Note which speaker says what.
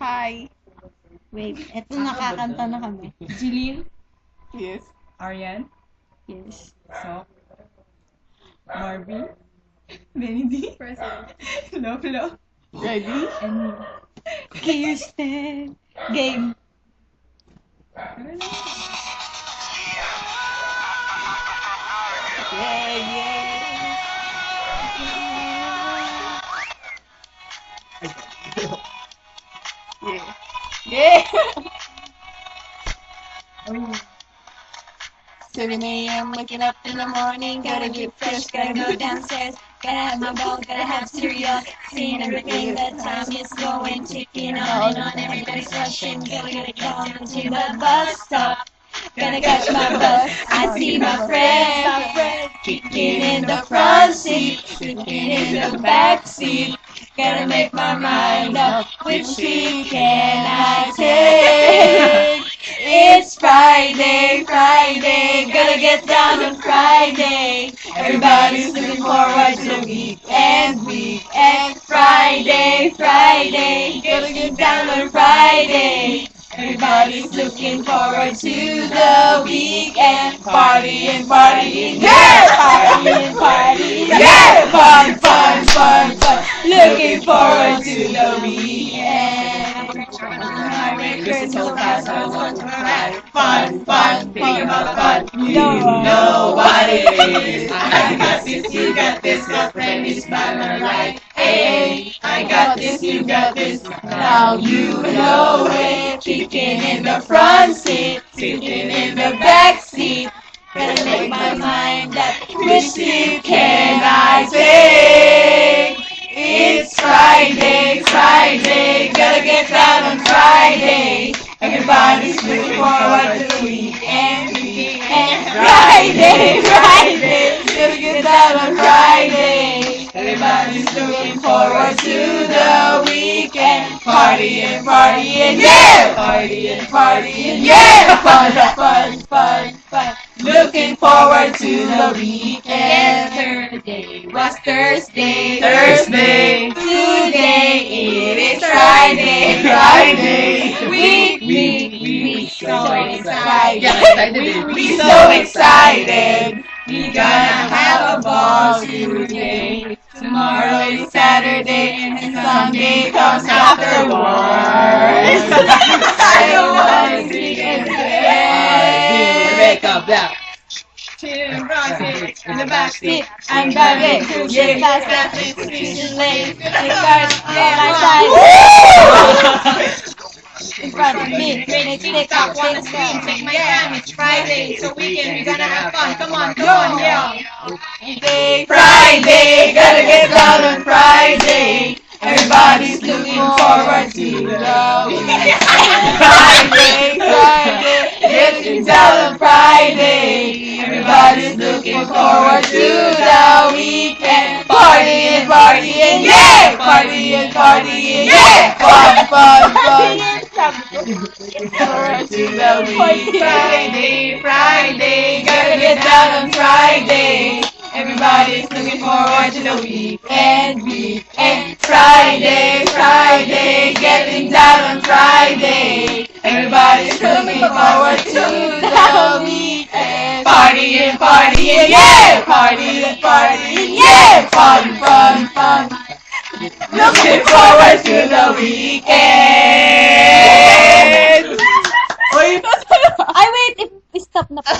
Speaker 1: Hi.
Speaker 2: Wait, eto nakakanta na kami.
Speaker 3: Jeline,
Speaker 1: Yes.
Speaker 3: Arian,
Speaker 2: Yes.
Speaker 3: Sok, Marvin, Benedy,
Speaker 4: President.
Speaker 3: Lolo,
Speaker 1: Ready?
Speaker 3: and me.
Speaker 2: Kirsten. Game.
Speaker 1: Yeah. Yeah. Yeah. 7 a.m. waking up in the morning, gotta get fresh, gotta go downstairs, gotta have my ball, gotta have cereal, seeing everything that time is going, ticking on and on, everybody's rushing, gotta get down to the bus stop, gotta catch my bus, I see my friend, kicking in the front seat, kicking in the back seat, gotta make my mind up, which seat can I take? It's Friday, gotta get down on Friday. Everybody's looking forward to the weekend. Friday, gotta get down on Friday. Everybody's looking forward to the weekend. Partying, yeah! Partying, yeah! Fun. Looking forward to the weekend. Listen so fast, I want to cry. Fun, think about fun. You know what it is. I got this, you got this, your friend is by my right. Hey, I got this, you got this. Now you know it. Kicking in the front seat, sitting in the back seat. Gotta make my mind up. Which seat can I take? It's Friday, gotta get down on Friday. Everybody's looking forward to the weekend. Friday, gotta get down on Friday. Everybody's looking forward to the weekend. Partying, yeah! Partying, yeah! Fun. Looking forward to the weekend. Yesterday was Thursday. Today it is Friday. We so excited. We so excited. We gonna have a ball today. Tomorrow is Saturday and Sunday comes afterwards. I don't wanna see it again.
Speaker 5: Wake up now.
Speaker 3: Chillin' rocket in the backseat.
Speaker 2: I'm driving to get past the station lane. The cars on my side. In front of me, make TikTok,
Speaker 4: Wanna scream, take my time, it's Friday, so weekend, we're gonna have fun, come on, yeah.
Speaker 1: Friday, gotta get down on Friday. Everybody's looking forward to the weekend. Friday, getting down on Friday. Everybody's looking forward to the weekend. Partying, yeah! Partying, yeah! Fun. Forward to the weekend. Friday, gotta get down on Friday. Everybody's looking forward to the weekend. Friday, getting down on Friday. Everybody's looking forward to the weekend. Partying, yeah! Partying, yeah! Fun. Looking forward to the weekend.
Speaker 2: Ay, wait! Stop na pa.